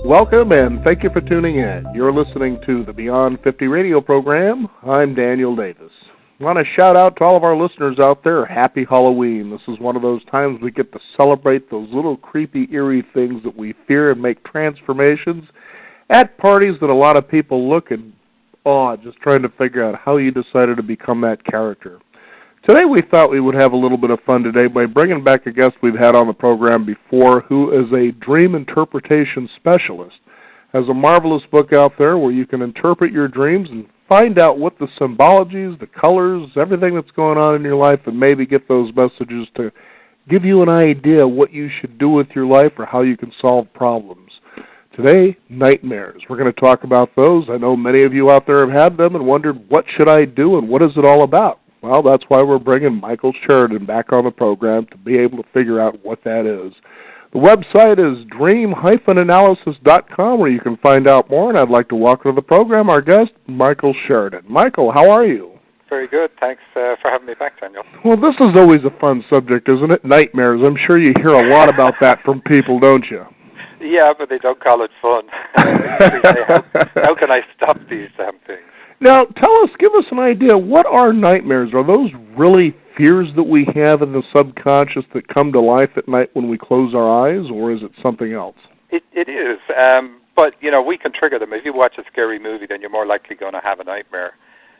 Welcome and thank you for tuning in. You're listening to the Beyond 50 radio program. I'm Daniel Davis. I want to shout out to all of our listeners out there, Happy Halloween. This is one of those times we get to celebrate those little creepy, eerie things that we fear and make transformations at parties that a lot of people look in awe, just trying to figure out how you decided to become that character. Today we thought we would have a little bit of fun today by bringing back a guest we've had on the program before who is a dream interpretation specialist. Has a marvelous book out there where you can interpret your dreams and find out what the symbologies, the colors, everything that's going on in your life, and maybe get those messages to give you an idea what you should do with your life or how you can solve problems. Today, nightmares. We're going to talk about those. I know many of you out there have had them and wondered, what should I do and what is it all about? Well, that's why we're bringing Michael Sheridan back on the program to be able to figure out what that is. The website is dream-analysis.com where you can find out more, and I'd like to welcome to the program our guest, Michael Sheridan. Michael, how are you? Very good. Thanks for having me back, Daniel. Well, this is always a fun subject, isn't it? Nightmares. I'm sure you hear a lot about that from people, don't you? Yeah, but they don't call it fun. They say, how can I stop these things? Now, give us an idea. What are nightmares? Are those really fears that we have in the subconscious that come to life at night when we close our eyes, or is it something else? It is, but, we can trigger them. If you watch a scary movie, then you're more likely going to have a nightmare.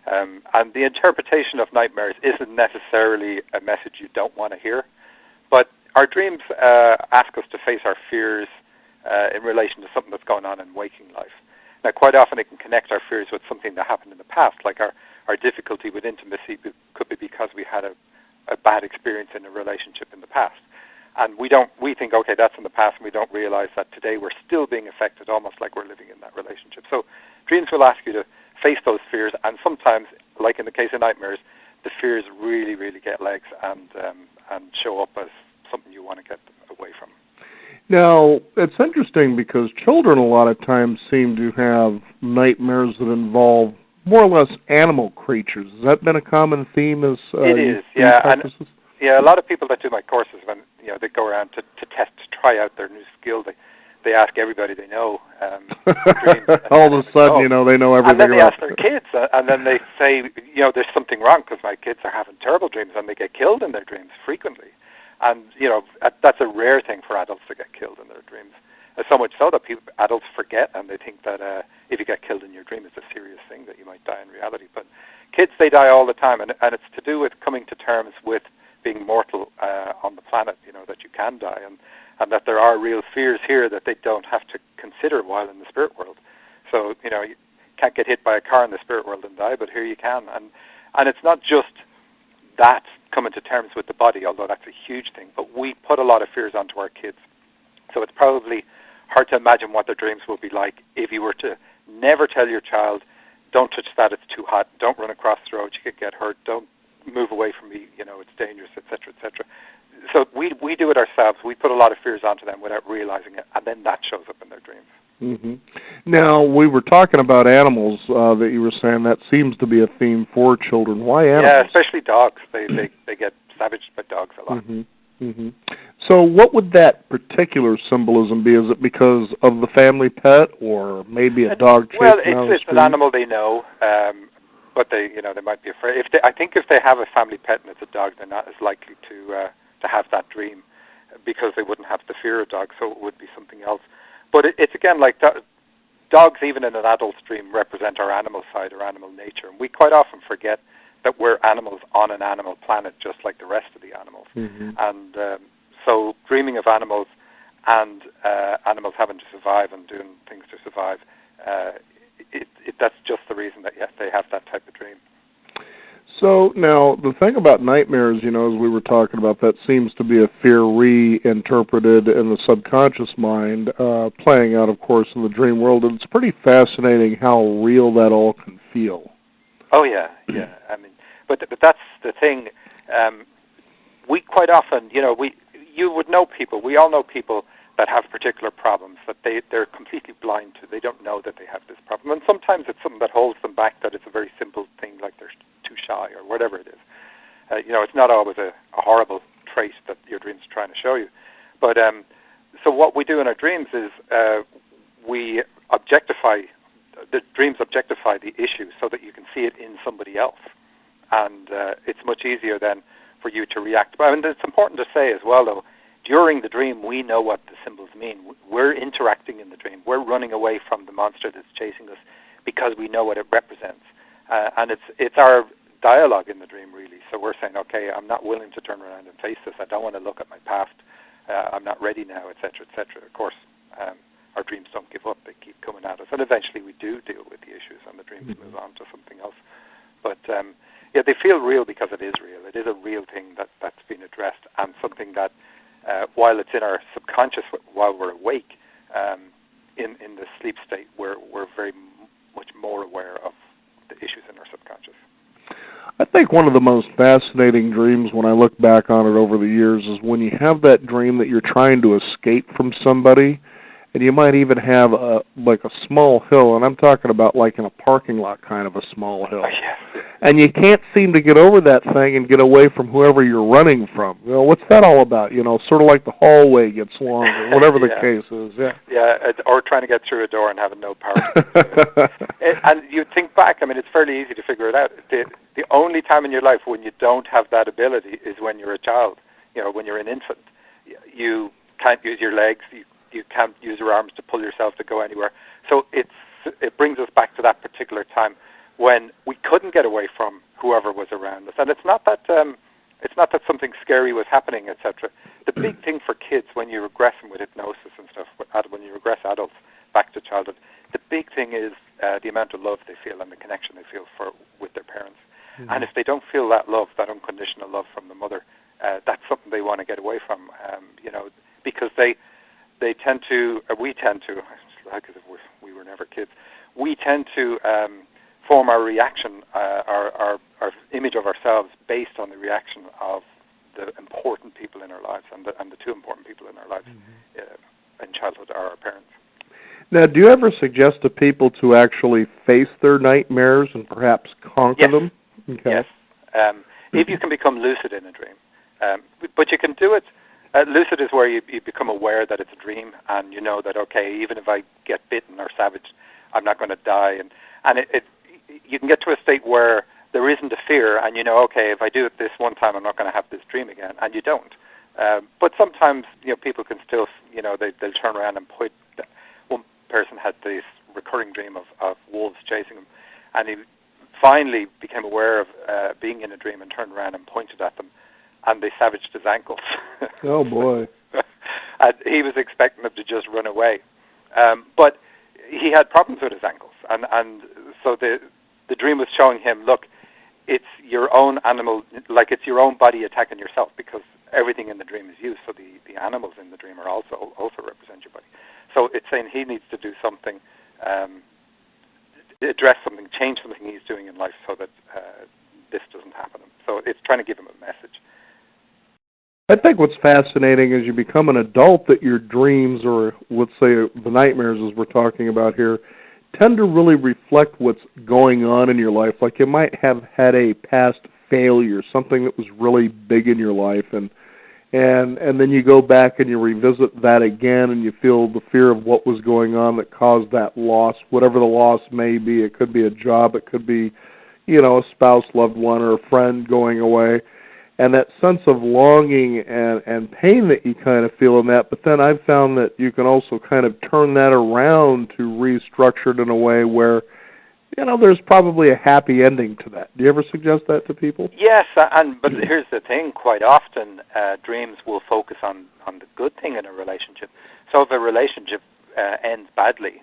And the interpretation of nightmares isn't necessarily a message you don't want to hear, but our dreams ask us to face our fears in relation to something that's going on in waking life. Now, quite often it can connect our fears with something that happened in the past, like our difficulty with intimacy could be because we had a bad experience in a relationship in the past. And we think, okay, that's in the past, and we don't realize that today we're still being affected, almost like we're living in that relationship. So dreams will ask you to face those fears, and sometimes, like in the case of nightmares, the fears really, really get legs and show up as something you want to get away from. Now, it's interesting because children a lot of times seem to have nightmares that involve more or less animal creatures. Has that been a common theme? It is, yeah. And, a lot of people that do my courses, when they go around to try out their new skill, they ask everybody they know. All of a sudden, they know everything. And then they ask their kids, and then they say, there's something wrong because my kids are having terrible dreams, and they get killed in their dreams frequently. And, that's a rare thing for adults to get killed in their dreams. So much so that adults forget, and they think that if you get killed in your dream, it's a serious thing, that you might die in reality. But kids, they die all the time, and it's to do with coming to terms with being mortal on the planet, that you can die, and that there are real fears here that they don't have to consider while in the spirit world. So, you can't get hit by a car in the spirit world and die, but here you can. And it's not just that coming to terms with the body, although that's a huge thing, but we put a lot of fears onto our kids. So it's probably hard to imagine what their dreams will be like if you were to never tell your child, don't touch that, it's too hot, don't run across the road, you could get hurt, don't move away from me, it's dangerous, etc., etc. So we do it ourselves. We put a lot of fears onto them without realizing it, and then that shows up in their dreams. Mm-hmm. Now, we were talking about animals that you were saying that seems to be a theme for children. Why animals? Yeah, especially dogs. They get savaged by dogs a lot. Mm-hmm. Mm-hmm. So what would that particular symbolism be? Is it because of the family pet, or maybe a dog chasing out Well, it's an animal they know, but they might be afraid. I think if they have a family pet and it's a dog, they're not as likely to have that dream because they wouldn't have the fear of dogs, so it would be something else. But it's again like dogs, even in an adult's dream, represent our animal side, our animal nature. And we quite often forget that we're animals on an animal planet, just like the rest of the animals. Mm-hmm. And so dreaming of animals and animals having to survive and doing things to survive, that's just the reason that, yes, they have that type of dream. So now the thing about nightmares, as we were talking about, that seems to be a fear reinterpreted in the subconscious mind, playing out, of course, in the dream world. And it's pretty fascinating how real that all can feel. Oh yeah. I mean, but that's the thing. We quite often, you would know people. We all know people that have particular problems that they're completely blind to. They don't know that they have this problem. And sometimes it's something that holds them back, that it's a very simple thing, like they're too shy or whatever it is. It's not always a horrible trait that your dream's trying to show you. But so what we do in our dreams is we objectify, the dreams objectify the issue so that you can see it in somebody else. And it's much easier then for you to react. But I mean, it's important to say as well, though, during the dream, we know what the symbols mean. We're interacting in the dream. We're running away from the monster that's chasing us because we know what it represents. And it's our dialogue in the dream, really. So we're saying, okay, I'm not willing to turn around and face this. I don't want to look at my past. I'm not ready now, etc., etc. Of course, our dreams don't give up. They keep coming at us. And eventually we do deal with the issues and the dreams move on to something else. But, yeah, they feel real because it is real. It is a real thing that's been addressed, and something that, while it's in our subconscious while we're awake, in the sleep state, we're very much more aware of the issues in our subconscious. I think one of the most fascinating dreams, when I look back on it over the years, is when you have that dream that you're trying to escape from somebody, and you might even have a small hill, and I'm talking about like in a parking lot kind of a small hill. Oh, yes. And you can't seem to get over that thing and get away from whoever you're running from. You know, what's that all about? You know, sort of like the hallway gets longer, whatever the case is. Yeah. Yeah, or trying to get through a door and having no power. And you think back, I mean, it's fairly easy to figure it out. The only time in your life when you don't have that ability is when you're a child, you know, when you're an infant. You can't use your legs, you can't use your arms to pull yourself to go anywhere. So it brings us back to that particular time when we couldn't get away from whoever was around us. And it's not that something scary was happening, etc. The big thing for kids when you regress them with hypnosis and stuff, when you regress adults back to childhood, the big thing is the amount of love they feel and the connection they feel with their parents. Mm-hmm. And if they don't feel that love, that unconditional love from the mother, that's something they want to get away from, you know, because we tend to, like as if we were never kids, we tend to form our reaction, our image of ourselves based on the reaction of the important people in our lives, and the two important people in our lives in childhood are our parents. Now, do you ever suggest to people to actually face their nightmares and perhaps conquer them? Okay. Yes. If you can become lucid in a dream. But you can do it. Lucid is where you become aware that it's a dream, and you know that, okay, even if I get bitten or savaged, I'm not going to die. And you can get to a state where there isn't a fear, and you know, okay, if I do it this one time, I'm not going to have this dream again, and you don't. But sometimes, you know, people can still, you know, they'll turn around and point. One person had this recurring dream of wolves chasing him, and he finally became aware of being in a dream and turned around and pointed at them, and they savaged his ankles. Oh, boy. And he was expecting them to just run away. But he had problems with his ankles, and so the dream was showing him, look, it's your own animal, like it's your own body attacking yourself, because everything in the dream is you, so the animals in the dream are also represent your body. So it's saying he needs to do something, address something, change something he's doing in life so that this doesn't happen. So it's trying to give him a message. I think what's fascinating is you become an adult that your dreams, or let's say the nightmares as we're talking about here, tend to really reflect what's going on in your life. Like you might have had a past failure, something that was really big in your life, and then you go back and you revisit that again, and you feel the fear of what was going on that caused that loss, whatever the loss may be. It could be a job, it could be, you know, a spouse, loved one, or a friend going away. And that sense of longing and pain that you kind of feel in that, but then I've found that you can also kind of turn that around to restructure it in a way where, you know, there's probably a happy ending to that. Do you ever suggest that to people? Yes, but here's the thing. Quite often, dreams will focus on the good thing in a relationship. So if a relationship ends badly,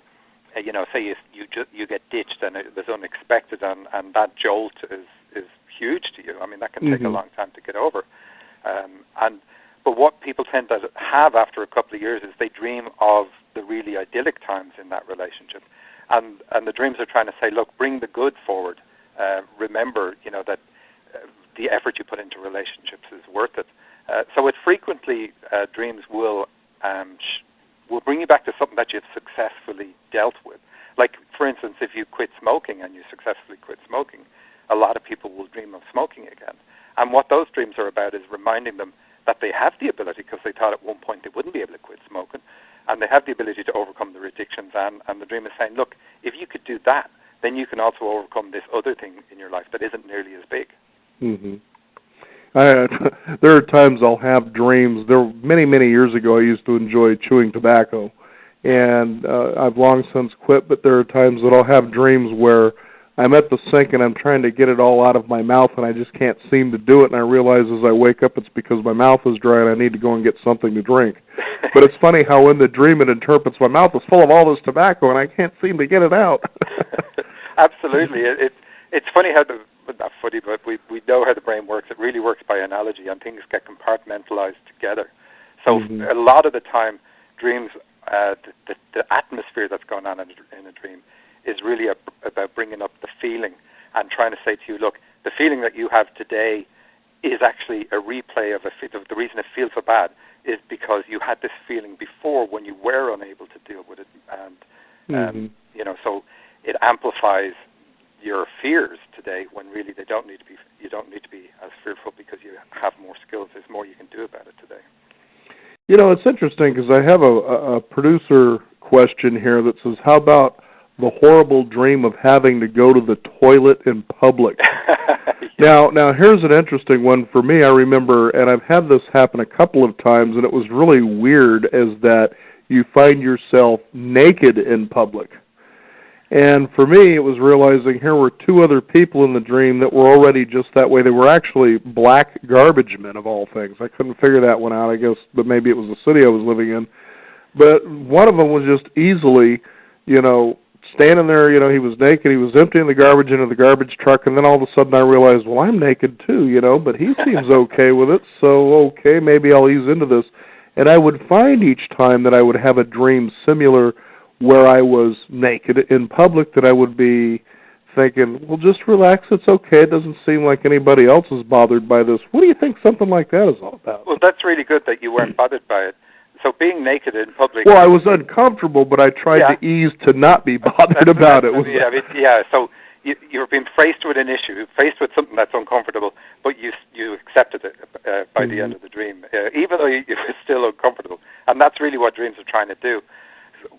you know, say you get ditched and it was unexpected, and that jolt is huge to you. I mean, that can take a long time to get over. But what people tend to have after a couple of years is they dream of the really idyllic times in that relationship. And the dreams are trying to say, look, bring the good forward. Remember, you know, that the effort you put into relationships is worth it. So it frequently, dreams will bring you back to something that you've successfully dealt with. Like, for instance, if you quit smoking and you successfully quit smoking, a lot of people will dream of smoking again. And what those dreams are about is reminding them that they have the ability, because they thought at one point they wouldn't be able to quit smoking. and they have the ability to overcome their addictions. And the dream is saying, look, if you could do that, then you can also overcome this other thing in your life that isn't nearly as big. Mm-hmm. There are times I'll have dreams. Many years ago, I used to enjoy chewing tobacco, and I've long since quit, but there are times that I'll have dreams where I'm at the sink and I'm trying to get it all out of my mouth and I just can't seem to do it, and I realize as I wake up it's because my mouth is dry and I need to go and get something to drink. But it's funny how in the dream it interprets my mouth is full of all this tobacco and I can't seem to get it out. Absolutely. It's funny how not funny, but we know how the brain works. It really works by analogy, and things get compartmentalized together. So a lot of the time, dreams, the atmosphere that's going on in a dream is really about bringing up the feeling and trying to say to you, look, the feeling that you have today is actually a replay of the reason it feels so bad is because you had this feeling before when you were unable to deal with it, and so it amplifies your fears today when really they don't need to be. You don't need to be as fearful because you have more skills. There's more you can do about it today. You know, it's interesting because I have a producer question here that says, how about the horrible dream of having to go to the toilet in public? Now, here's an interesting one for me. I remember, and I've had this happen a couple of times, and it was really weird, is that you find yourself naked in public. And for me, it was realizing here were two other people in the dream that were already just that way. They were actually black garbage men, of all things. I couldn't figure that one out, I guess, but maybe it was the city I was living in. But one of them was just easily, standing there, he was naked, he was emptying the garbage into the garbage truck, and then all of a sudden I realized, well, I'm naked too, but he seems okay with it, so okay, maybe I'll ease into this. And I would find each time that I would have a dream similar where I was naked in public that I would be thinking, well, just relax, it's okay, it doesn't seem like anybody else is bothered by this. What do you think something like that is all about? Well, that's really good that you weren't bothered by it. So being naked in public... Well, I was uncomfortable, but I tried to ease to not be bothered about it. So you're being faced with an issue, faced with something that's uncomfortable, but you accepted it by the end of the dream, even though you were still uncomfortable. And that's really what dreams are trying to do.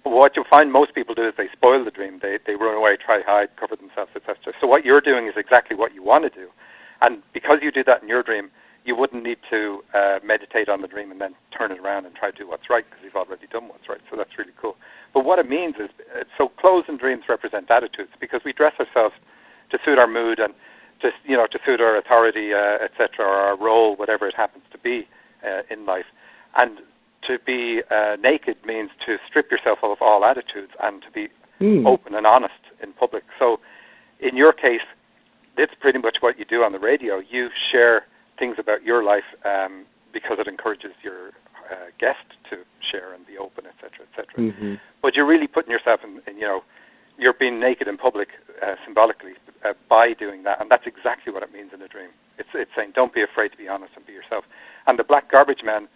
What you'll find most people do is they spoil the dream. They run away, try hide, cover themselves, etc. So what you're doing is exactly what you want to do. And because you do that in your dream, you wouldn't need to meditate on the dream and then turn it around and try to do what's right because you've already done what's right. So that's really cool. But what it means is, so clothes and dreams represent attitudes because we dress ourselves to suit our mood and just to suit our authority, etc., or our role, whatever it happens to be in life. And to be naked means to strip yourself of all attitudes and to be open and honest in public. So in your case, it's pretty much what you do on the radio. You share things about your life because it encourages your guest to share and be open, etc., etc. Mm-hmm. But you're really putting yourself in you're being naked in public symbolically by doing that, and that's exactly what it means in a dream. It's saying don't be afraid to be honest and be yourself. And the black garbage man,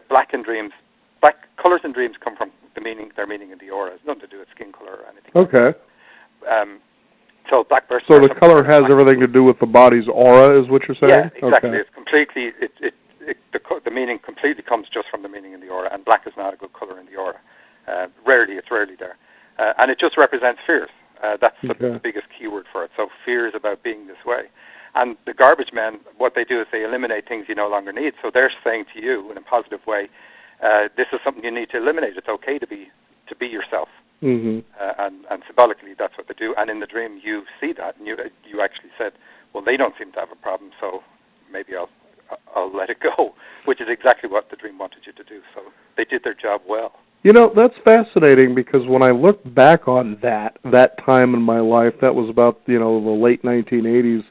black colors in dreams come from their meaning in the aura. It's nothing to do with skin color or anything. Okay. So black person. So the color has everything to do with the body's aura, is what you're saying? Yeah, exactly. Okay. It's completely. The meaning completely comes just from the meaning in the aura, and black is not a good color in the aura. It's rarely there, and it just represents fears. That's the biggest keyword for it. So fear is about being this way. And the garbage men, what they do is they eliminate things you no longer need. So they're saying to you in a positive way, this is something you need to eliminate. It's okay to be yourself. Mm-hmm. And symbolically, that's what they do. And in the dream, you see that, and you actually said, well, they don't seem to have a problem, so maybe I'll let it go, which is exactly what the dream wanted you to do. So they did their job well. That's fascinating because when I look back on that time in my life, that was about, the late 1980s,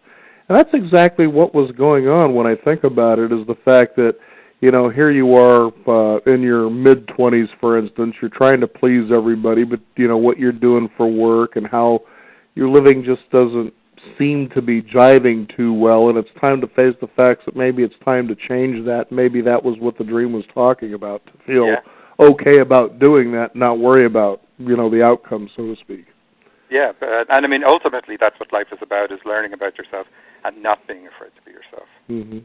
and that's exactly what was going on when I think about it, is the fact that, here you are in your mid-20s, for instance, you're trying to please everybody, but, what you're doing for work and how your living just doesn't seem to be jiving too well, and it's time to face the facts that maybe it's time to change that. Maybe that was what the dream was talking about, to feel okay about doing that, not worry about, the outcome, so to speak. Yeah, and I mean, ultimately, that's what life is about: is learning about yourself and not being afraid to be yourself. Mm-hmm.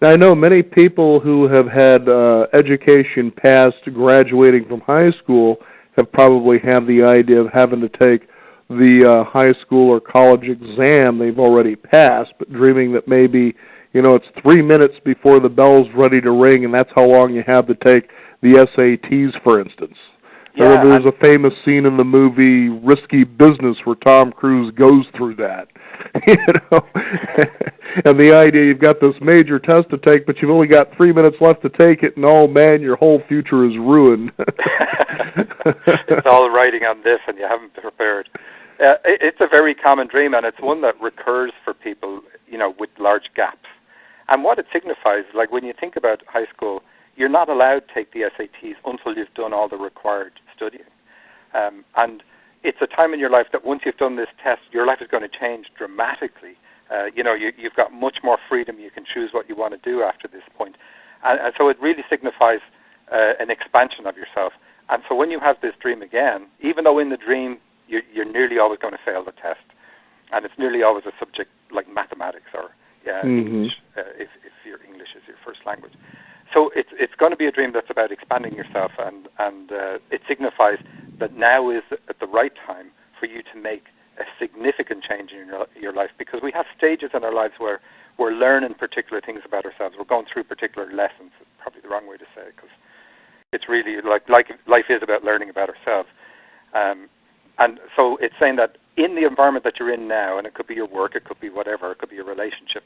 Now, I know many people who have had education past graduating from high school have probably had the idea of having to take the high school or college exam they've already passed, but dreaming that maybe, it's 3 minutes before the bell's ready to ring, and that's how long you have to take the SATs, for instance. Yeah, There's a famous scene in the movie Risky Business where Tom Cruise goes through that. And the idea you've got this major test to take, but you've only got 3 minutes left to take it, and oh man, your whole future is ruined. It's all riding on this, and you haven't prepared. It's a very common dream, and it's one that recurs for people, with large gaps. And what it signifies, like when you think about high school, you're not allowed to take the SATs until you've done all the required studying. And it's a time in your life that once you've done this test, your life is going to change dramatically. You've got much more freedom. You can choose what you want to do after this point. And so it really signifies an expansion of yourself. And so when you have this dream again, even though in the dream you're nearly always going to fail the test, and it's nearly always a subject like mathematics or English, if your English is your first language. So it's going to be a dream that's about expanding yourself, and it signifies that now is at the right time for you to make a significant change in your life, because we have stages in our lives where we're learning particular things about ourselves. We're going through particular lessons. It's probably the wrong way to say it, because it's really like life is about learning about ourselves. And so it's saying that in the environment that you're in now, and it could be your work, it could be whatever, it could be your relationship,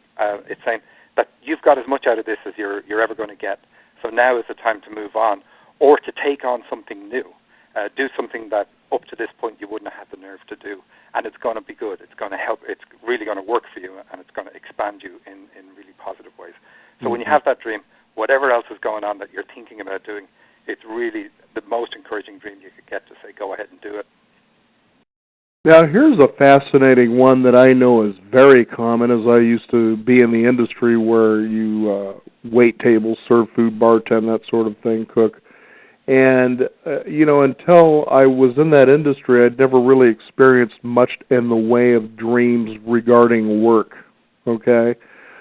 it's saying that you've got as much out of this as you're ever going to get. So now is the time to move on, or to take on something new. Do something that up to this point you wouldn't have had the nerve to do. And it's going to be good. It's going to help. It's really going to work for you, and it's going to expand you in really positive ways. So when you have that dream, whatever else is going on that you're thinking about doing, it's really the most encouraging dream you could get, to say, go ahead and do it. Now, here's a fascinating one that I know is very common, as I used to be in the industry where you wait tables, serve food, bartend, that sort of thing, cook. And, until I was in that industry, I'd never really experienced much in the way of dreams regarding work, okay?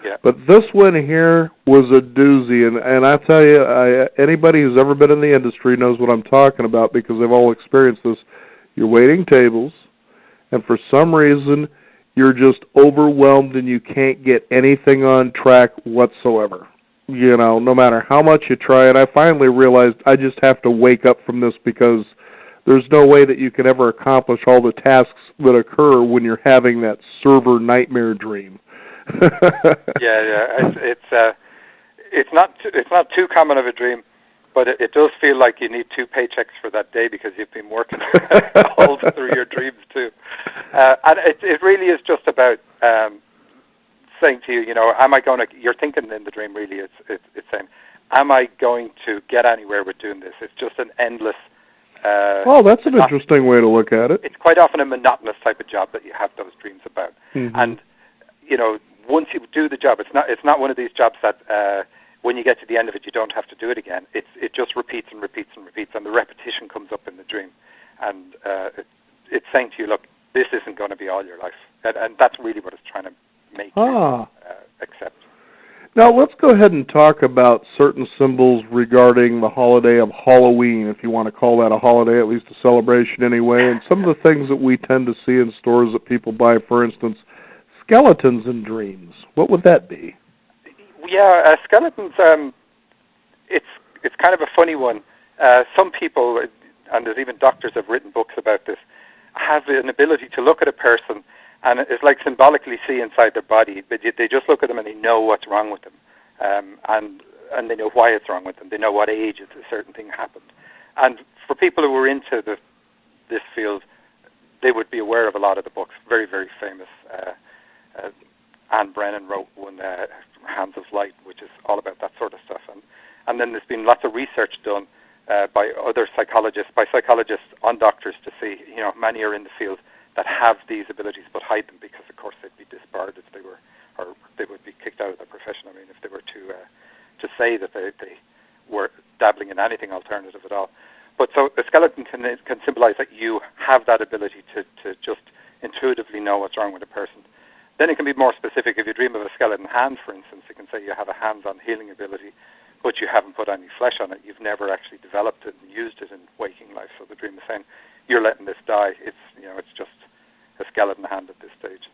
Yeah. But this one here was a doozy, and I tell you, anybody who's ever been in the industry knows what I'm talking about, because they've all experienced this. You're waiting tables, and for some reason, you're just overwhelmed and you can't get anything on track whatsoever. No matter how much you try, and I finally realized I just have to wake up from this, because there's no way that you can ever accomplish all the tasks that occur when you're having that server nightmare dream. It's not too common of a dream, but it does feel like you need 2 paychecks for that day, because you've been working all through your dreams too. And it really is just about saying to you, you're thinking in the dream, really, it's saying, am I going to get anywhere with doing this? It's just an endless... that's an interesting way to look at it. It's quite often a monotonous type of job that you have those dreams about. Mm-hmm. And, once you do the job, it's not one of these jobs that when you get to the end of it, you don't have to do it again. It just repeats and repeats and repeats, and the repetition comes up in the dream. And it's saying to you, look, this isn't going to be all your life. And that's really what it's trying to make you accept. Now, let's go ahead and talk about certain symbols regarding the holiday of Halloween, if you want to call that a holiday, at least a celebration anyway, and some of the things that we tend to see in stores that people buy, for instance, skeletons in dreams. What would that be? Yeah, skeletons, it's kind of a funny one. Some people, and there's even doctors have written books about this, have an ability to look at a person, and it's like symbolically see inside their body, but they just look at them and they know what's wrong with them, and they know why it's wrong with them. They know what age a certain thing happened. And for people who were into this field, they would be aware of a lot of the books. Very, very famous. Anne Brennan wrote one, Hands of Light, which is all about that sort of stuff. And then there's been lots of research done by other psychologists on doctors to see, many are in the field that have these abilities but hide them, because of course they'd be disbarred if they were, or they would be kicked out of the profession. I mean, if they were to say that they were dabbling in anything alternative at all. But so a skeleton can symbolize that you have that ability to just intuitively know what's wrong with a person. Then it can be more specific. If you dream of a skeleton hand, for instance, it can say you have a hands-on healing ability, but you haven't put any flesh on it. You've never actually developed it and used it in waking life. So the dream is saying, you're letting this die. It's just a skeleton hand at this stage.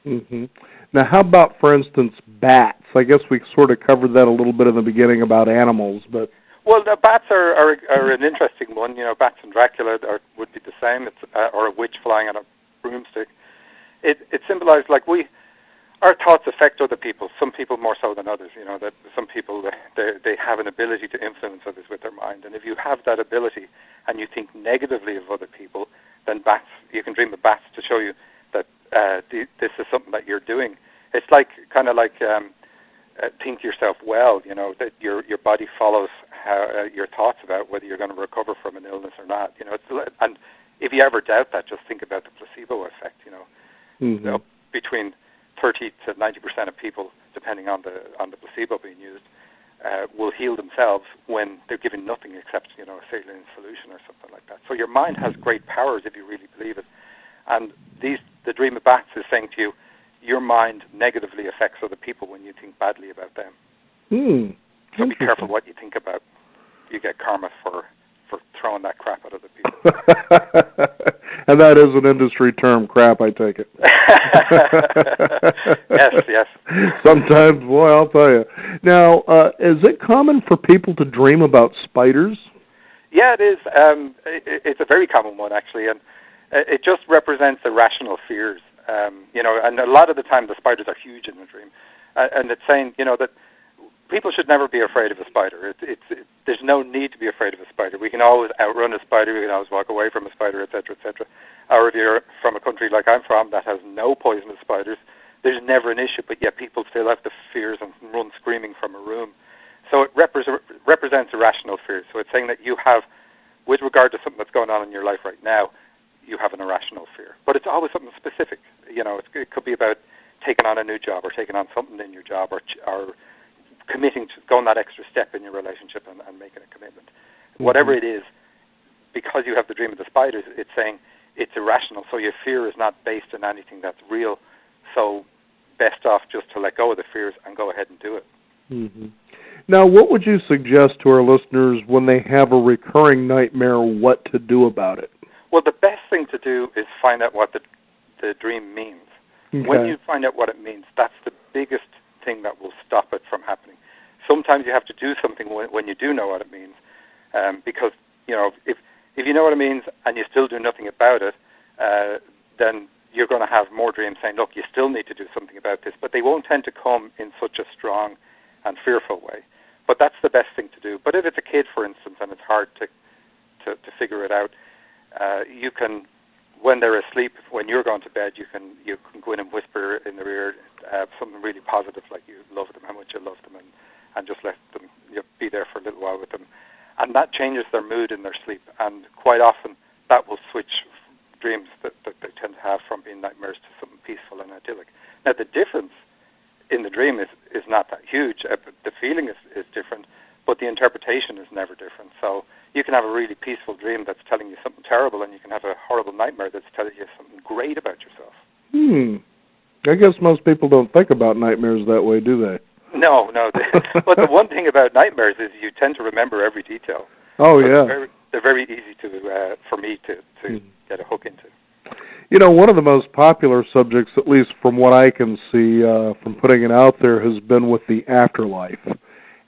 Mm-hmm. Now, how about, for instance, bats? I guess we sort of covered that a little bit in the beginning about animals, but... Well, the bats are an interesting one. Bats and Dracula would be the same. It's or a witch flying on a broomstick. It symbolizes our thoughts affect other people. Some people more so than others. That some people they have an ability to influence others with their mind. And if you have that ability and you think negatively of other people, then you can dream of bats to show you that this is something that you're doing. It's kind of like think yourself well. That your body follows your thoughts about whether you're going to recover from an illness or not. And if you ever doubt that, just think about the placebo effect. Mm-hmm. Between 30 to 90% of people, depending on the placebo being used, will heal themselves when they're given nothing except a saline solution or something like that. So your mind has great powers if you really believe it. And the dream of bats is saying to you, your mind negatively affects other people when you think badly about them. So be careful what you think about. You get karma for throwing that crap at other people. And that is an industry term, crap, I take it. Yes. Sometimes, boy, I'll tell you. Now, is it common for people to dream about spiders? Yeah, it is. It's a very common one, actually, and it just represents irrational fears. And a lot of the time the spiders are huge in the dream. And it's saying, that people should never be afraid of a spider. There's no need to be afraid of a spider. We can always outrun a spider. We can always walk away from a spider, etc., etc. Or if you're from a country like I'm from that has no poisonous spiders, there's never an issue, but yet people still have the fears and run screaming from a room. So it represents irrational fears. So it's saying that you have, with regard to something that's going on in your life right now, you have an irrational fear. But it's always something specific. It could be about taking on a new job or taking on something in your job or committing to going that extra step in your relationship and making a commitment. Mm-hmm. Whatever it is, because you have the dream of the spiders, it's saying it's irrational. So your fear is not based on anything that's real. So best off just to let go of the fears and go ahead and do it. Mm-hmm. Now, what would you suggest to our listeners when they have a recurring nightmare, what to do about it? Well, the best thing to do is find out what the dream means. Okay. When you find out what it means, that's the biggest thing that will stop it from happening. Sometimes you have to do something when you do know what it means, because if you know what it means and you still do nothing about it, then you're going to have more dreams saying, look, you still need to do something about this, but they won't tend to come in such a strong and fearful way. But that's the best thing to do. But if it's a kid, for instance, and it's hard to figure it out, you can, when they're asleep, when you're going to bed, you can go in and whisper in their ear something really positive, like you love them, how much you love them, and just let them be there for a little while with them. And that changes their mood in their sleep. And quite often, that will switch dreams that they tend to have from being nightmares to something peaceful and idyllic. Now, the difference in the dream is not that huge. The feeling is different, but the interpretation is never different. So you can have a really peaceful dream that's telling you something terrible, and you can have a horrible nightmare that's telling you something great about yourself. I guess most people don't think about nightmares that way, do they? No. But the one thing about nightmares is you tend to remember every detail. Oh, so yeah. They're very easy for me to get a hook into. One of the most popular subjects, at least from what I can see from putting it out there, has been with the afterlife.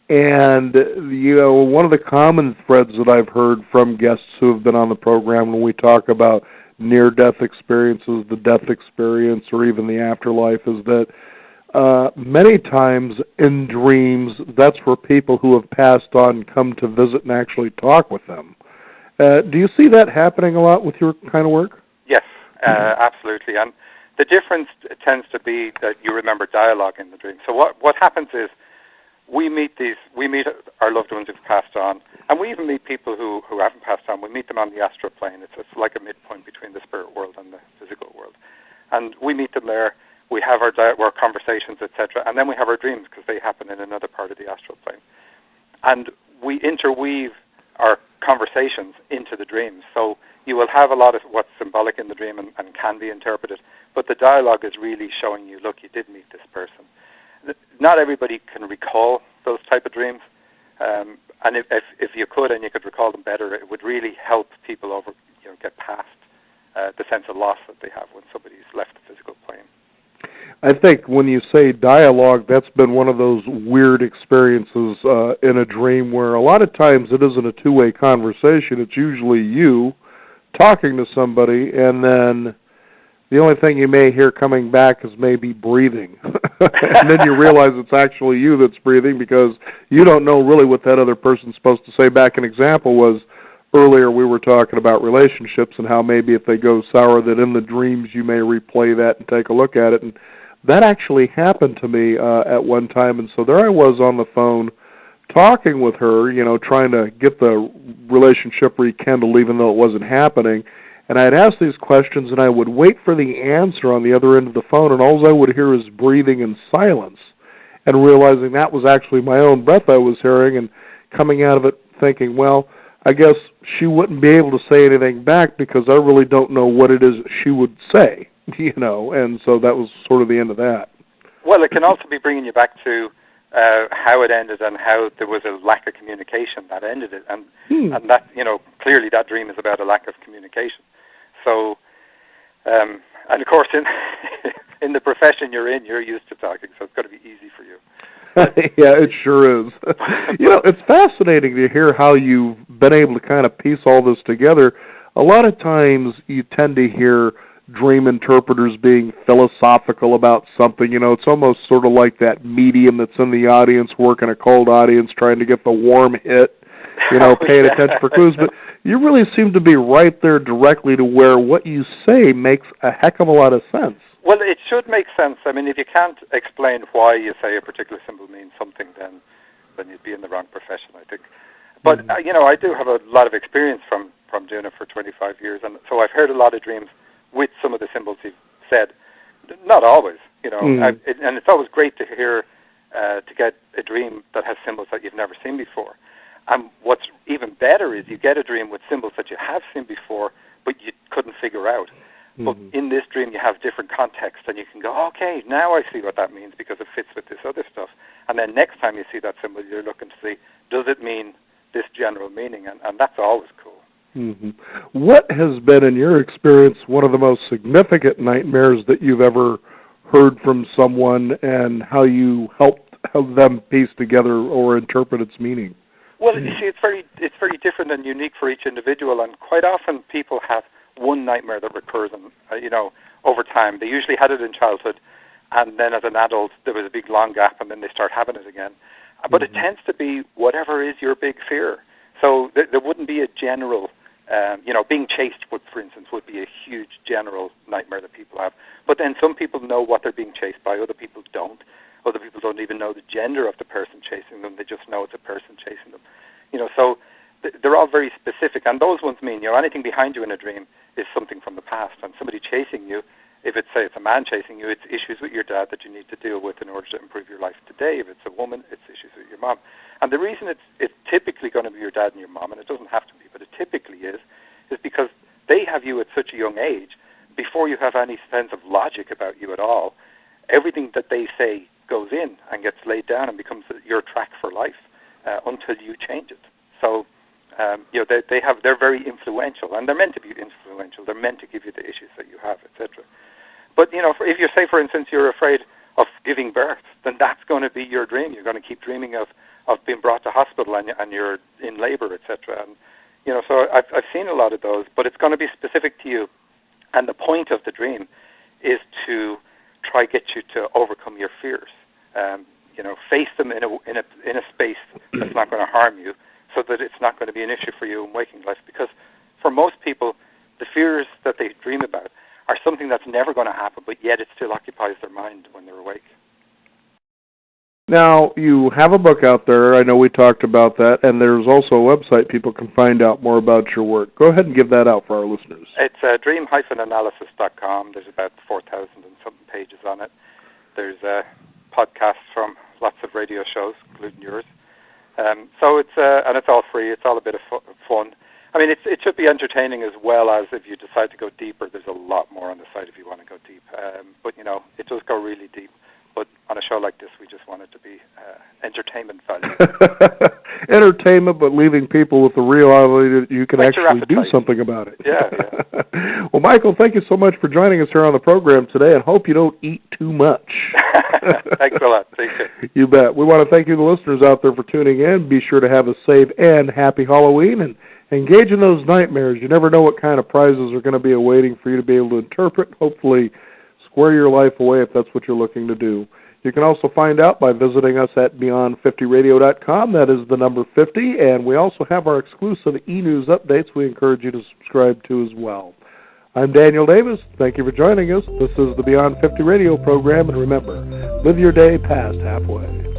And, one of the common threads that I've heard from guests who have been on the program when we talk about near-death experiences, the death experience, or even the afterlife, is that many times in dreams, that's where people who have passed on come to visit and actually talk with them. Do you see that happening a lot with your kind of work? Yes, absolutely. And the difference tends to be that you remember dialogue in the dream. So what happens is we meet our loved ones who've passed on, and we even meet people who haven't passed on. We meet them on the astral plane. It's like a midpoint between the spirit world and the physical world. And we meet them there. We have our conversations, etc., and then we have our dreams because they happen in another part of the astral plane. And we interweave our conversations into dreams. So you will have a lot of what's symbolic in the dream and can be interpreted, but the dialogue is really showing you, look, you did meet this person. Not everybody can recall those type of dreams, and if you could and you could recall them better, it would really help people get past the sense of loss that they have when somebody's left the physical plane. I think when you say dialogue, that's been one of those weird experiences in a dream where a lot of times it isn't a two-way conversation. It's usually you talking to somebody, and then the only thing you may hear coming back is maybe breathing. And then you realize it's actually you that's breathing because you don't know really what that other person's supposed to say back. An example was earlier we were talking about relationships and how maybe if they go sour that in the dreams you may replay that and take a look at it. And that actually happened to me at one time. And so there I was on the phone talking with her, trying to get the relationship rekindled even though it wasn't happening. And I'd ask these questions, and I would wait for the answer on the other end of the phone, and all I would hear is breathing and silence, and realizing that was actually my own breath I was hearing, and coming out of it thinking, well, I guess she wouldn't be able to say anything back because I really don't know what it is she would say, and so that was sort of the end of that. Well, it can also be bringing you back to how it ended and how there was a lack of communication that ended it, and that clearly that dream is about a lack of communication. So, and of course, in the profession you're in, you're used to talking, so it's got to be easy for you. Yeah, it sure is. It's fascinating to hear how you've been able to kind of piece all this together. A lot of times you tend to hear dream interpreters being philosophical about something. It's almost sort of like that medium that's in the audience working a cold audience trying to get the warm hit, paying attention for clues. But you really seem to be right there directly to where what you say makes a heck of a lot of sense. Well, it should make sense. I mean, if you can't explain why you say a particular symbol means something, then you'd be in the wrong profession, I think. But, I do have a lot of experience from doing it for 25 years, and so I've heard a lot of dreams with some of the symbols you've said. Not always, and it's always great to hear, to get a dream that has symbols that you've never seen before. And what's even better is you get a dream with symbols that you have seen before, but you couldn't figure out. But in this dream, you have different context, and you can go, okay, now I see what that means because it fits with this other stuff. And then next time you see that symbol, you're looking to see, does it mean this general meaning? And that's always cool. Mm-hmm. What has been, in your experience, one of the most significant nightmares that you've ever heard from someone, and how you helped them piece together or interpret its meaning? Well, you see, it's very different and unique for each individual, and quite often people have one nightmare that recurs, over time. They usually had it in childhood, and then as an adult there was a big long gap, and then they start having it again. But it tends to be whatever is your big fear. So there wouldn't be a general, being chased, for instance, would be a huge general nightmare that people have. But then some people know what they're being chased by, other people don't. Other people don't even know the gender of the person chasing them. They just know it's a person chasing them. So they're all very specific. And those ones mean, anything behind you in a dream is something from the past. And somebody chasing you, if it's, say, it's a man chasing you, it's issues with your dad that you need to deal with in order to improve your life today. If it's a woman, it's issues with your mom. And the reason it's typically going to be your dad and your mom, and it doesn't have to be, but it typically is because they have you at such a young age, before you have any sense of logic about you at all, everything that they say goes in and gets laid down and becomes your track for life until you change it. So, they're very influential, and they're meant to be influential. They're meant to give you the issues that you have, etc. But, if you say, for instance, you're afraid of giving birth, then that's going to be your dream. You're going to keep dreaming of being brought to hospital and you're in labor, etc. And, so I've seen a lot of those, but it's going to be specific to you. And the point of the dream is to try get you to overcome your fears. Face them in a space that's not going to harm you, so that it's not going to be an issue for you in waking life. Because for most people, the fears that they dream about are something that's never going to happen, but yet it still occupies their mind when they're awake. Now, you have a book out there. I know we talked about that, and there's also a website people can find out more about your work. Go ahead and give that out for our listeners. It's dream-analysis.com. There's about 4,000 and something pages on it. There's podcasts from lots of radio shows, including yours. So it's all free. It's all a bit of fun. I mean, it should be entertaining as well as if you decide to go deeper. There's a lot more on the site if you want to go deep. But, you know, it does go really deep. But on a show like this, we just want it to be entertainment value. Entertainment, but leaving people with the reality that you can actually do something about it. Yeah. Well, Michael, thank you so much for joining us here on the program today, and hope you don't eat too much. Thanks a lot. Take care. You bet. We want to thank you, the listeners out there, for tuning in. Be sure to have a safe and happy Halloween, and engage in those nightmares. You never know what kind of prizes are going to be awaiting for you to be able to interpret, hopefully square your life away if that's what you're looking to do. You can also find out by visiting us at beyond50radio.com. That is the number 50, and we also have our exclusive e-news updates we encourage you to subscribe to as well. I'm Daniel Davis. Thank you for joining us. This is the Beyond 50 radio program, and remember, live your day past halfway.